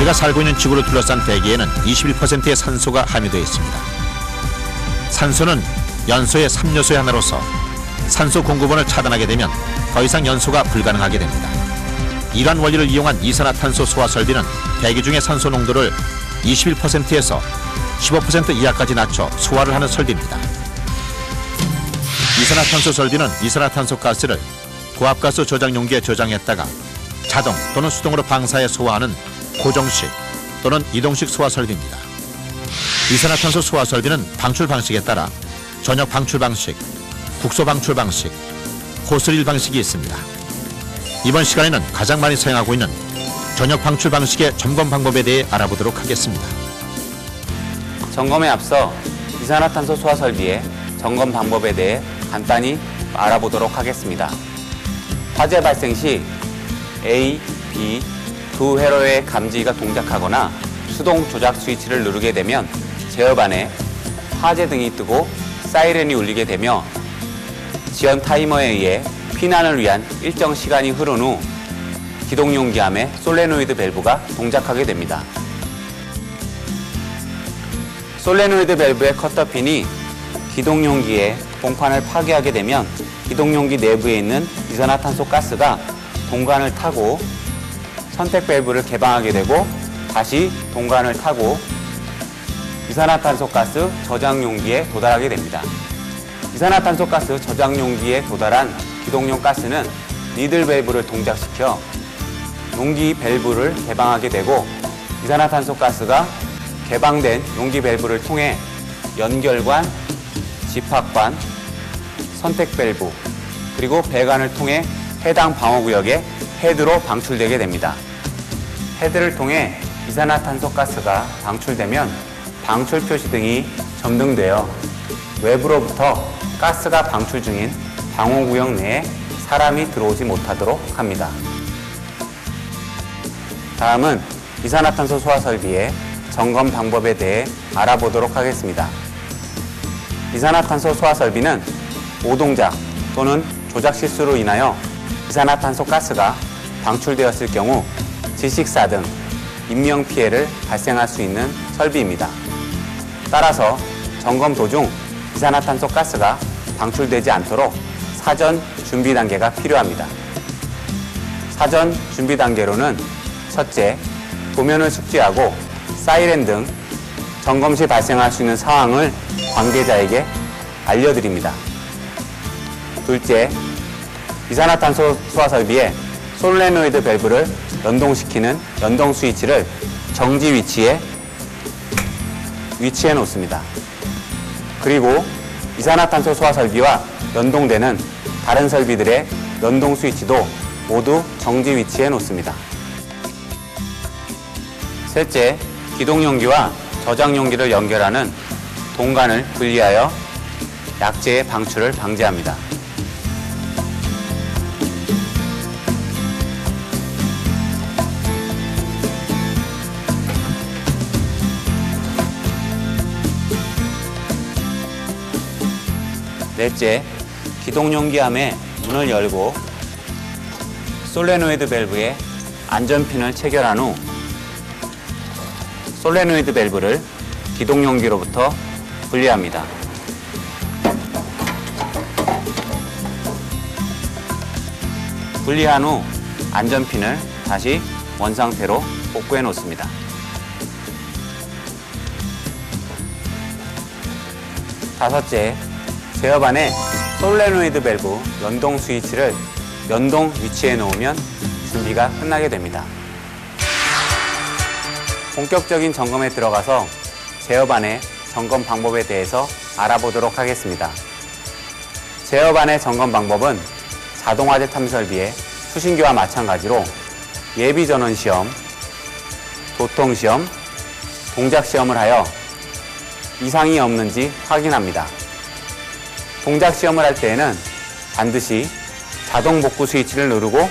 우리가 살고 있는 지구를 둘러싼 대기에는 21%의 산소가 함유되어 있습니다. 산소는 연소의 3요소의 하나로서 산소 공급원을 차단하게 되면 더 이상 연소가 불가능하게 됩니다. 이러한 원리를 이용한 이산화탄소 소화 설비는 대기 중의 산소 농도를 21%에서 15% 이하까지 낮춰 소화를 하는 설비입니다. 이산화탄소 설비는 이산화탄소 가스를 고압가스 저장 용기에 저장했다가 자동 또는 수동으로 방사해 소화하는 고정식 또는 이동식 소화 설비입니다. 이산화탄소 소화 설비는 방출 방식에 따라 전역 방출 방식, 국소 방출 방식, 호스릴 방식이 있습니다. 이번 시간에는 가장 많이 사용하고 있는 전역 방출 방식의 점검 방법에 대해 알아보도록 하겠습니다. 점검에 앞서 이산화탄소 소화 설비의 점검 방법에 대해 간단히 알아보도록 하겠습니다. 화재 발생 시 A, B 두 회로의 감지기가 동작하거나 수동 조작 스위치를 누르게 되면 제어반에 화재 등이 뜨고 사이렌이 울리게 되며 지연 타이머에 의해 피난을 위한 일정 시간이 흐른 후 기동용기함의 솔레노이드 밸브가 동작하게 됩니다. 솔레노이드 밸브의 커터핀이 기동용기의 봉판을 파괴하게 되면 기동용기 내부에 있는 이산화탄소 가스가 동관을 타고 선택 밸브를 개방하게 되고 다시 동관을 타고 이산화탄소 가스 저장 용기에 도달하게 됩니다. 이산화탄소 가스 저장 용기에 도달한 기동용 가스는 니들 밸브를 동작시켜 용기 밸브를 개방하게 되고 이산화탄소 가스가 개방된 용기 밸브를 통해 연결관, 집합관, 선택 밸브, 그리고 배관을 통해 해당 방어구역에 헤드로 방출되게 됩니다. 헤드를 통해 이산화탄소 가스가 방출되면 방출 표시 등이 점등되어 외부로부터 가스가 방출 중인 방호구역 내에 사람이 들어오지 못하도록 합니다. 다음은 이산화탄소 소화 설비의 점검 방법에 대해 알아보도록 하겠습니다. 이산화탄소 소화 설비는 오동작 또는 조작 실수로 인하여 이산화탄소 가스가 방출되었을 경우 질식사 등 인명피해를 발생할 수 있는 설비입니다. 따라서 점검 도중 이산화탄소 가스가 방출되지 않도록 사전 준비 단계가 필요합니다. 사전 준비 단계로는 첫째, 도면을 숙지하고 사이렌 등 점검 시 발생할 수 있는 상황을 관계자에게 알려드립니다. 둘째, 이산화탄소 소화 설비에 솔레노이드 밸브를 연동시키는 연동 스위치를 정지 위치에 위치해 놓습니다. 그리고 이산화탄소 소화 설비와 연동되는 다른 설비들의 연동 스위치도 모두 정지 위치해 놓습니다. 셋째, 기동용기와 저장용기를 연결하는 동관을 분리하여 약재의 방출을 방지합니다. 넷째, 기동용기함의 문을 열고 솔레노이드 밸브에 안전핀을 체결한 후 솔레노이드 밸브를 기동용기로부터 분리합니다. 분리한 후 안전핀을 다시 원상태로 복구해 놓습니다. 다섯째, 제어반에 솔레노이드 밸브 연동 스위치를 연동 위치해 놓으면 준비가 끝나게 됩니다. 본격적인 점검에 들어가서 제어반의 점검 방법에 대해서 알아보도록 하겠습니다. 제어반의 점검 방법은 자동화재 탐설비의 수신기와 마찬가지로 예비전원 시험, 도통 시험, 동작 시험을 하여 이상이 없는지 확인합니다. 동작 시험을 할 때에는 반드시 자동 복구 스위치를 누르고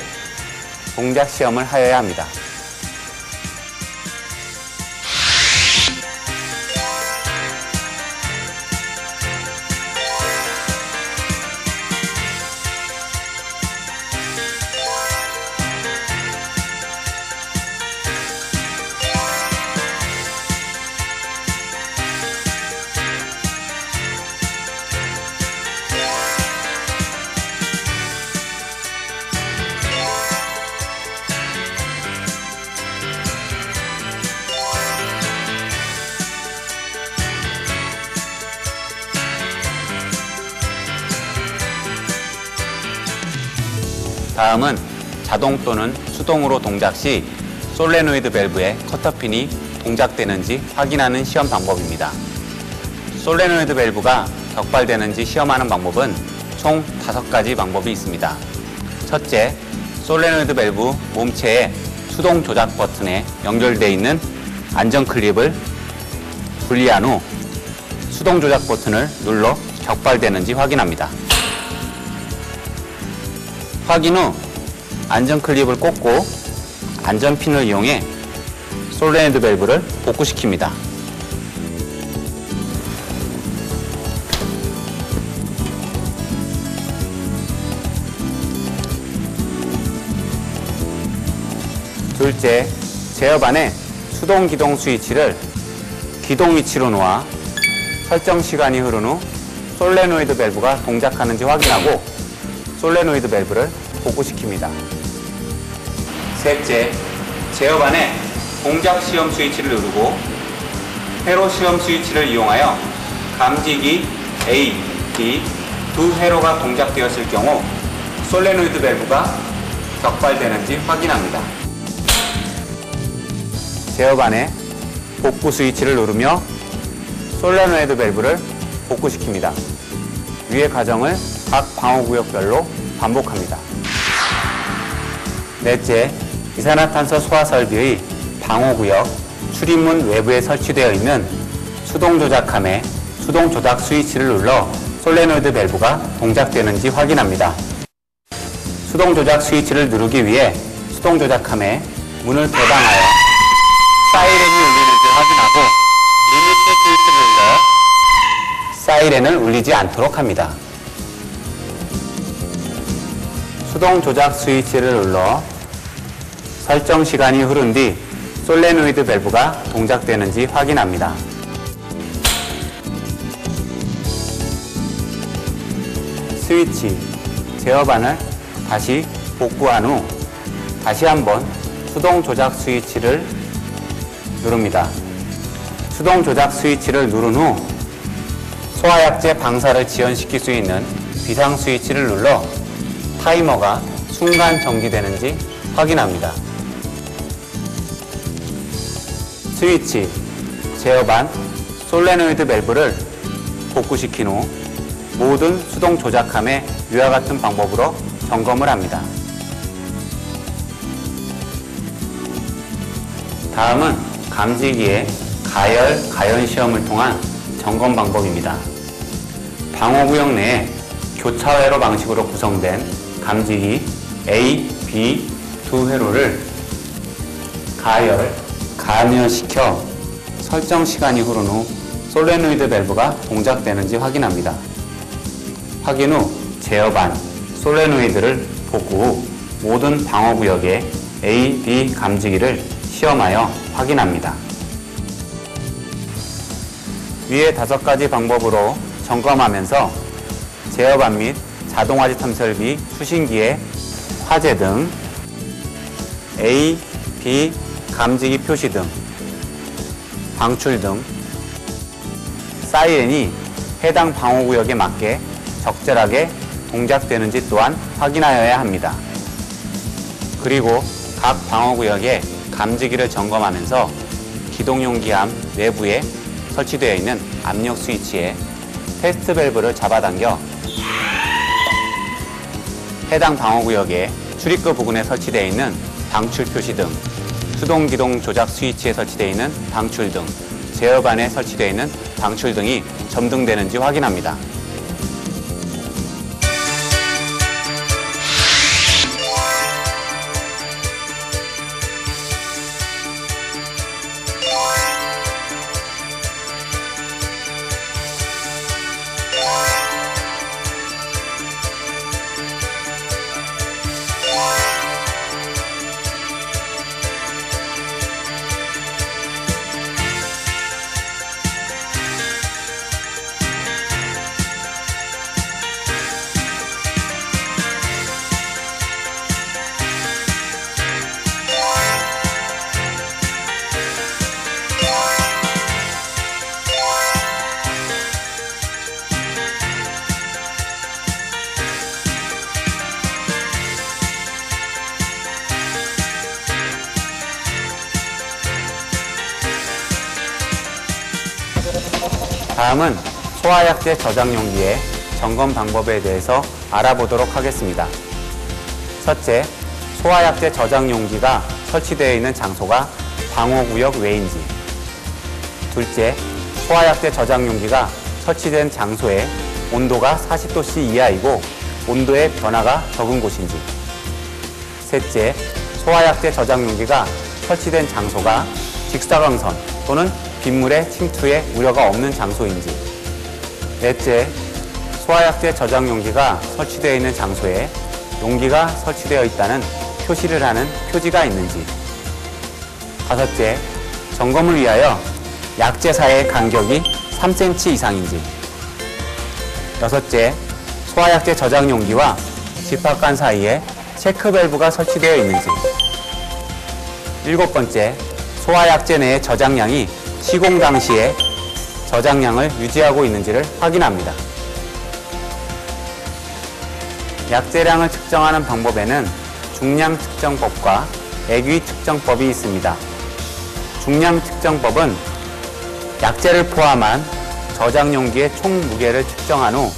동작 시험을 하여야 합니다. 다음은 자동 또는 수동으로 동작 시 솔레노이드 밸브의 커터핀이 동작되는지 확인하는 시험 방법입니다. 솔레노이드 밸브가 격발되는지 시험하는 방법은 총 5가지 방법이 있습니다. 첫째, 솔레노이드 밸브 몸체의 수동 조작 버튼에 연결되어 있는 안전 클립을 분리한 후 수동 조작 버튼을 눌러 격발되는지 확인합니다. 확인 후 안전 클립을 꽂고 안전핀을 이용해 솔레노이드 밸브를 복구시킵니다. 둘째, 제어반에 수동 기동 스위치를 기동 위치로 놓아 설정 시간이 흐른 후 솔레노이드 밸브가 동작하는지 확인하고 솔레노이드 밸브를 복구시킵니다. 셋째, 제어반에 동작 시험 스위치를 누르고 회로 시험 스위치를 이용하여 감지기 A, B 두 회로가 동작되었을 경우 솔레노이드 밸브가 격발되는지 확인합니다. 제어반에 복구 스위치를 누르며 솔레노이드 밸브를 복구시킵니다. 위의 과정을 각 방어구역별로 반복합니다. 넷째, 이산화탄소 소화 설비의 방호구역 출입문 외부에 설치되어 있는 수동 조작함에 수동 조작 스위치를 눌러 솔레노이드 밸브가 동작되는지 확인합니다. 수동 조작 스위치를 누르기 위해 수동 조작함에 문을 개방하여 사이렌이 울리는지 확인하고 리미트 스위치를 눌러 사이렌을 울리지 않도록 합니다. 수동 조작 스위치를 눌러 설정 시간이 흐른 뒤 솔레노이드 밸브가 동작되는지 확인합니다. 스위치, 제어반을 다시 복구한 후 다시 한번 수동 조작 스위치를 누릅니다. 수동 조작 스위치를 누른 후 소화약제 방사를 지연시킬 수 있는 비상 스위치를 눌러 타이머가 순간 정지되는지 확인합니다. 스위치, 제어반, 솔레노이드 밸브를 복구시킨 후 모든 수동 조작함에 위와 같은 방법으로 점검을 합니다. 다음은 감지기의 가열, 가연 시험을 통한 점검 방법입니다. 방호구역 내에 교차회로 방식으로 구성된 감지기 A, B 두 회로를 가열, 가연시켜 설정 시간이 흐른 후 솔레노이드 밸브가 동작되는지 확인합니다. 확인 후 제어반, 솔레노이드를 복구 후 모든 방어구역에 A, B 감지기를 시험하여 확인합니다. 위의 5가지 방법으로 점검하면서 제어반 및 자동화재 탐설비, 수신기의 화재 등 A, B 감지기 표시 등 방출 등 사이렌이 해당 방호구역에 맞게 적절하게 동작되는지 또한 확인하여야 합니다. 그리고 각 방어구역에 감지기를 점검하면서 기동용기함 내부에 설치되어 있는 압력 스위치에 테스트 밸브를 잡아당겨 해당 방어구역에 출입구 부근에 설치되어 있는 방출 표시 등 수동 기동 조작 스위치에 설치되어 있는 방출 등 제어반에 설치되어 있는 방출 등이 점등되는지 확인합니다. 다음은 소화약제 저장 용기의 점검 방법에 대해서 알아보도록 하겠습니다. 첫째, 소화약제 저장 용기가 설치되어 있는 장소가 방호구역 외인지. 둘째, 소화약제 저장 용기가 설치된 장소의 온도가 40도씨 이하이고 온도의 변화가 적은 곳인지. 셋째, 소화약제 저장 용기가 설치된 장소가 직사광선 또는 빗물의 침투에 우려가 없는 장소인지. 넷째, 소화약제 저장 용기가 설치되어 있는 장소에 용기가 설치되어 있다는 표시를 하는 표지가 있는지. 다섯째, 점검을 위하여 약재 사이의 간격이 3cm 이상인지. 여섯째, 소화약제 저장 용기와 집합관 사이에 체크 밸브가 설치되어 있는지. 일곱 번째, 소화약제 내의 저장량이 시공 당시에 저장량을 유지하고 있는지를 확인합니다. 약재량을 측정하는 방법에는 중량 측정법과 액위 측정법이 있습니다. 중량 측정법은 약재를 포함한 저장 용기의 총 무게를 측정한 후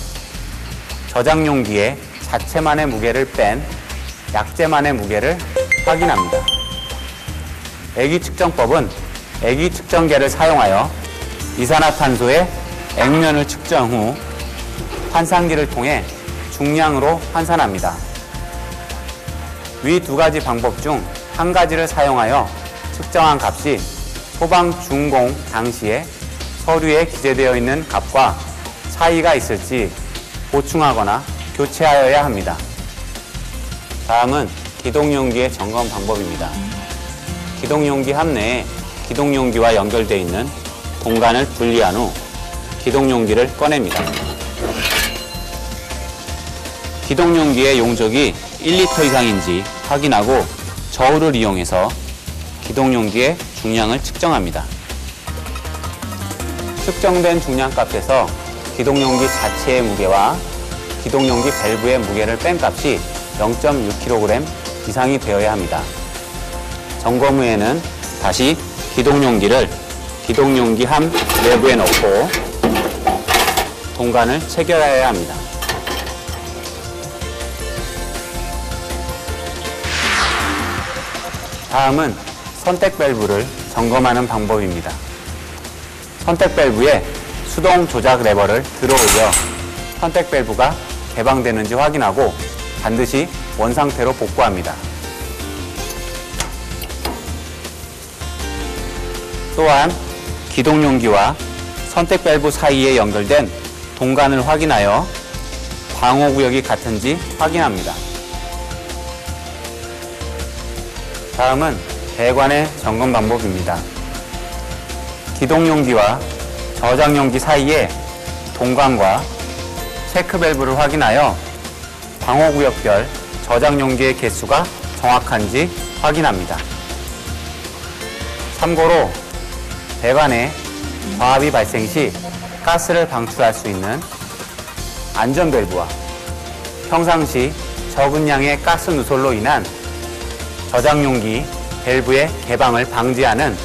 저장 용기의 자체만의 무게를 뺀 약재만의 무게를 확인합니다. 액위 측정법은 액위 측정계를 사용하여 이산화탄소의 액면을 측정 후 환산기를 통해 중량으로 환산합니다. 위 두 가지 방법 중 한 가지를 사용하여 측정한 값이 소방중공 당시에 서류에 기재되어 있는 값과 차이가 있을지 보충하거나 교체하여야 합니다. 다음은 기동용기의 점검 방법입니다. 기동용기 함내에 기동용기와 연결되어 있는 공간을 분리한 후 기동용기를 꺼냅니다. 기동용기의 용적이 1리터 이상인지 확인하고 저울을 이용해서 기동용기의 중량을 측정합니다. 측정된 중량값에서 기동용기 자체의 무게와 기동용기 밸브의 무게를 뺀 값이 0.6kg 이상이 되어야 합니다. 점검 후에는 다시 기동용기를 기동용기 함 내부에 넣고 동관을 체결하여야 합니다. 다음은 선택 밸브를 점검하는 방법입니다. 선택 밸브에 수동 조작 레버를 들어 올려 선택 밸브가 개방되는지 확인하고 반드시 원상태로 복구합니다. 또한 기동용기와 선택 밸브 사이에 연결된 동관을 확인하여 방호구역이 같은지 확인합니다. 다음은 배관의 점검 방법입니다. 기동용기와 저장용기 사이에 동관과 체크 밸브를 확인하여 방호구역별 저장용기의 개수가 정확한지 확인합니다. 참고로 배관에 과합이 발생 시 가스를 방출할 수 있는 안전 밸브와 평상시 적은 양의 가스 누설로 인한 저장용기 밸브의 개방을 방지하는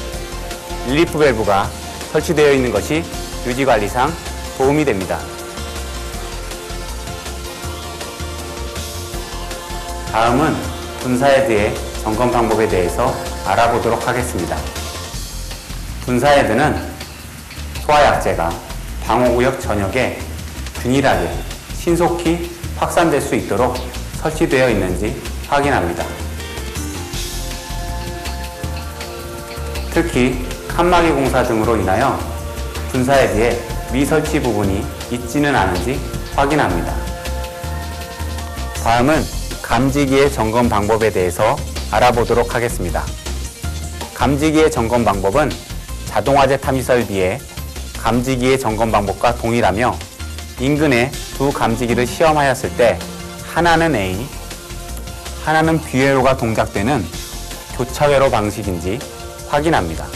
릴리프 밸브가 설치되어 있는 것이 유지관리상 도움이 됩니다. 다음은 분사헤드의 점검 방법에 대해서 알아보도록 하겠습니다. 분사헤드는 소화약재가 방호구역 전역에 균일하게 신속히 확산될 수 있도록 설치되어 있는지 확인합니다. 특히 칸막이 공사 등으로 인하여 분사헤드에 미설치 부분이 있지는 않은지 확인합니다. 다음은 감지기의 점검 방법에 대해서 알아보도록 하겠습니다. 감지기의 점검 방법은 자동화재 탐지 설비의 감지기의 점검 방법과 동일하며 인근에 두 감지기를 시험하였을 때 하나는 A, 하나는 B회로가 동작되는 교차회로 방식인지 확인합니다.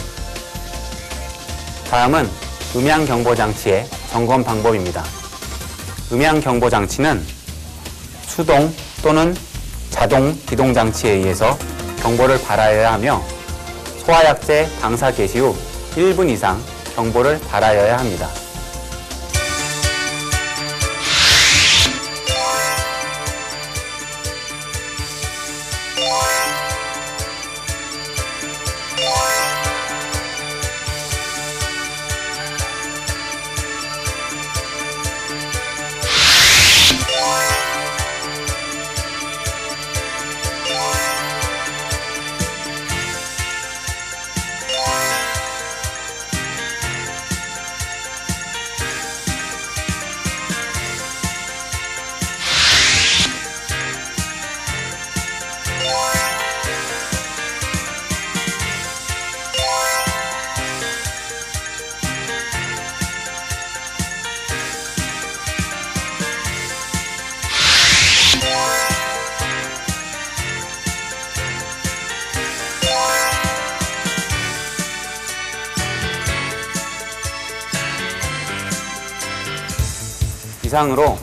다음은 음향경보장치의 점검 방법입니다. 음향경보장치는 수동 또는 자동 기동장치에 의해서 경보를 발하여야 하며 소화약재 방사 개시 후 1분 이상 경보를 발하여야 합니다. 이상으로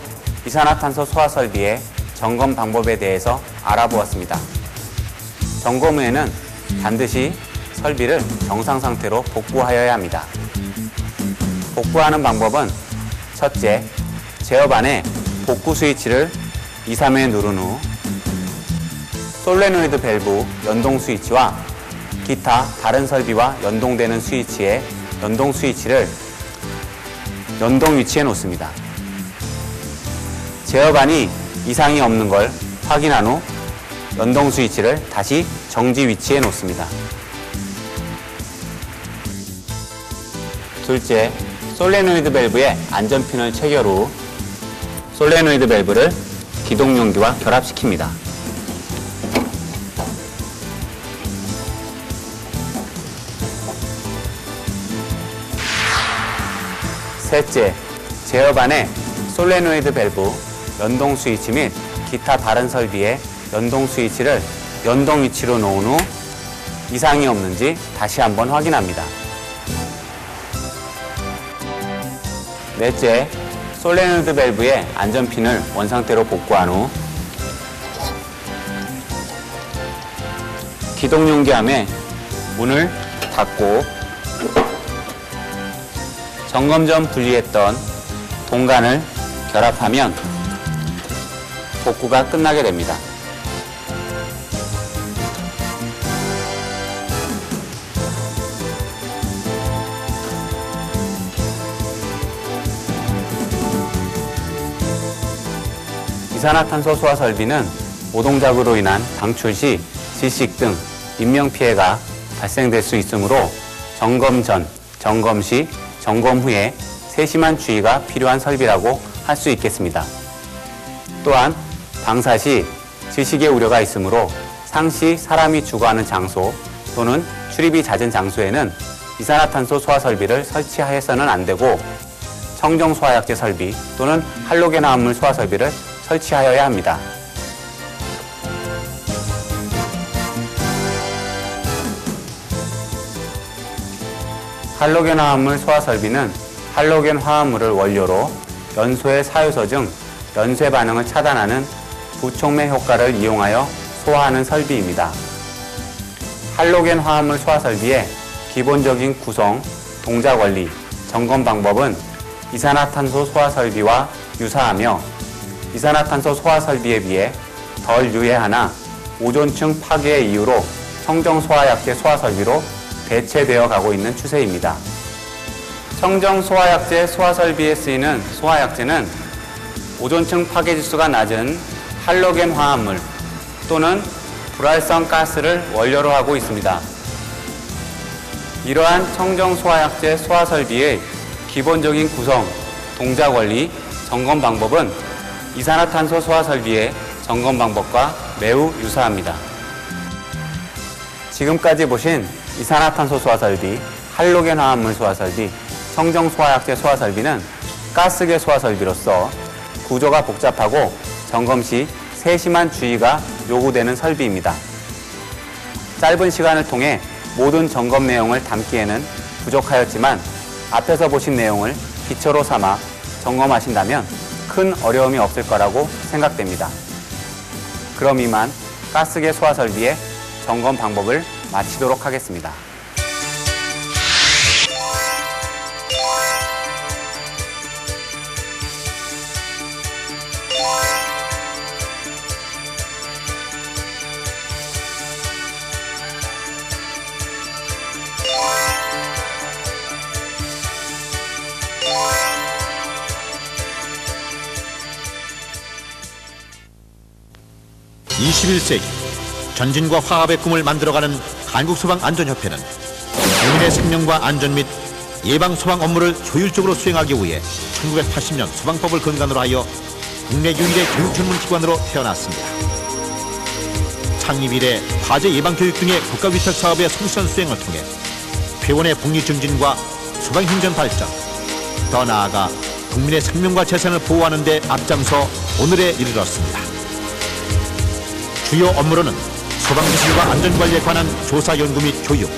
이산화탄소 소화 설비의 점검 방법에 대해서 알아보았습니다. 점검 후에는 반드시 설비를 정상 상태로 복구하여야 합니다. 복구하는 방법은 첫째, 제어 반에 복구 스위치를 2, 3회 누른 후 솔레노이드 밸브 연동 스위치와 기타 다른 설비와 연동되는 스위치에 연동 스위치를 연동 위치에 놓습니다. 제어반이 이상이 없는 걸 확인한 후 연동 스위치를 다시 정지 위치에 놓습니다. 둘째, 솔레노이드 밸브에 안전핀을 체결 후 솔레노이드 밸브를 기동용기와 결합시킵니다. 셋째, 제어반에 솔레노이드 밸브, 연동 스위치 및 기타 다른 설비의 연동 스위치를 연동 위치로 놓은 후 이상이 없는지 다시 한번 확인합니다. 넷째, 솔레노이드 밸브의 안전핀을 원상태로 복구한 후 기동용기함의 문을 닫고 점검 전 분리했던 동간을 결합하면 복구가 끝나게 됩니다. 이산화탄소 소화 설비는 오동작으로 인한 방출 시 질식 등 인명피해가 발생될 수 있으므로 점검 전, 점검 시, 점검 후에 세심한 주의가 필요한 설비라고 할 수 있겠습니다. 또한 방사 시 질식의 우려가 있으므로 상시 사람이 주거하는 장소 또는 출입이 잦은 장소에는 이산화탄소 소화 설비를 설치하여서는 안 되고 청정 소화약제 설비 또는 할로겐 화합물 소화 설비를 설치하여야 합니다. 할로겐 화합물 소화 설비는 할로겐 화합물을 원료로 연소의 사유소 중 연쇄 반응을 차단하는 부촉매 효과를 이용하여 소화하는 설비입니다. 할로겐 화합물 소화 설비의 기본적인 구성, 동작 원리, 점검 방법은 이산화탄소 소화 설비와 유사하며 이산화탄소 소화 설비에 비해 덜 유해하나 오존층 파괴의 이유로 청정 소화약제 소화 설비로 대체되어 가고 있는 추세입니다. 청정 소화약제 소화 설비에 쓰이는 소화약제는 오존층 파괴 지수가 낮은 할로겐 화합물 또는 불활성 가스를 원료로 하고 있습니다. 이러한 청정 소화약제 소화 설비의 기본적인 구성, 동작 원리, 점검 방법은 이산화탄소 소화 설비의 점검 방법과 매우 유사합니다. 지금까지 보신 이산화탄소 소화 설비, 할로겐 화합물 소화 설비, 청정 소화약제 소화 설비는 가스계 소화 설비로서 구조가 복잡하고 점검 시 세심한 주의가 요구되는 설비입니다. 짧은 시간을 통해 모든 점검 내용을 담기에는 부족하였지만 앞에서 보신 내용을 기초로 삼아 점검하신다면 큰 어려움이 없을 거라고 생각됩니다. 그럼 이만 가스계 소화 설비의 점검 방법을 마치도록 하겠습니다. (21세기) 전진과 화합의 꿈을 만들어가는 한국소방안전협회는 국민의 생명과 안전 및 예방 소방 업무를 효율적으로 수행하기 위해 1980년 소방법을 근간으로 하여 국내 유일의 교육 전문 기관으로 태어났습니다. 창립 이래 화재 예방 교육 등의 국가위탁 사업의 성실한 수행을 통해 회원의 복리 증진과 소방 행정 발전, 더 나아가 국민의 생명과 재산을 보호하는 데 앞장서 오늘에 이르렀습니다. 주요 업무로는 소방기술과 안전관리에 관한 조사 연구 및 교육,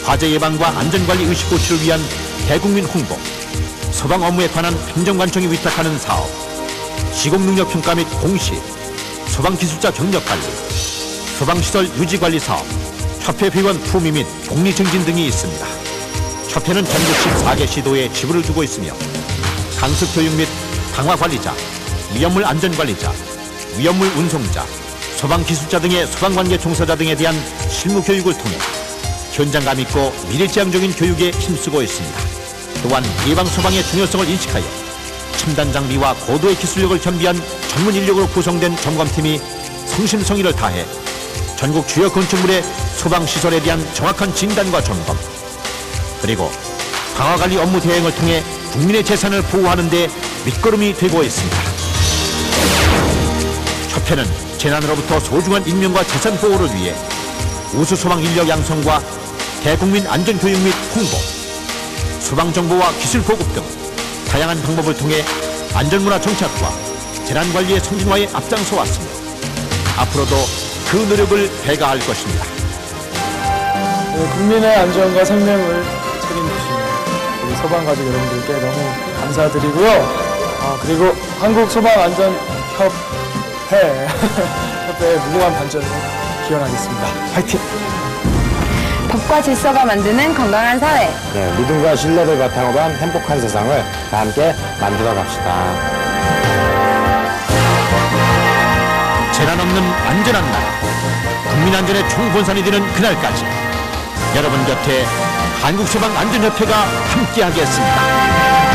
화재 예방과 안전관리 의식 고취를 위한 대국민 홍보, 소방 업무에 관한 행정관청이 위탁하는 사업, 시공능력평가 및 공시, 소방기술자 경력관리, 소방시설 유지관리 사업, 협회 회원 품위 및 복리 증진 등이 있습니다. 협회는 전국 14개 시도에 지부를 두고 있으며 강습교육 및 강화관리자, 위험물 안전관리자, 위험물 운송자, 소방기술자 등의 소방관계 종사자 등에 대한 실무교육을 통해 현장감 있고 미래지향적인 교육에 힘쓰고 있습니다. 또한 예방소방의 중요성을 인식하여 첨단 장비와 고도의 기술력을 겸비한 전문 인력으로 구성된 점검팀이 성심성의를 다해 전국 주요 건축물의 소방시설에 대한 정확한 진단과 점검, 그리고 강화관리 업무 대행을 통해 국민의 재산을 보호하는 데 밑거름이 되고 있습니다. 협회는 재난으로부터 소중한 인명과 재산 보호를 위해 우수 소방 인력 양성과 대국민 안전교육 및 홍보, 소방정보와 기술 보급 등 다양한 방법을 통해 안전문화 정착과 재난관리의 선진화에 앞장서 왔으며 앞으로도 그 노력을 배가할 것입니다. 국민의 안전과 생명을 책임지시는 우리 소방가족 여러분들께 너무 감사드리고요. 그리고 한국소방안전협회의 무궁한 발전을 기원하겠습니다. 화이팅! 법과 질서가 만드는 건강한 사회. 네, 믿음과 신뢰를 바탕으로 한 행복한 세상을 다 함께 만들어 갑시다. 재난 없는 안전한 나라, 국민 안전의 총본산이 되는 그날까지 여러분 곁에 한국소방안전협회가 함께하겠습니다.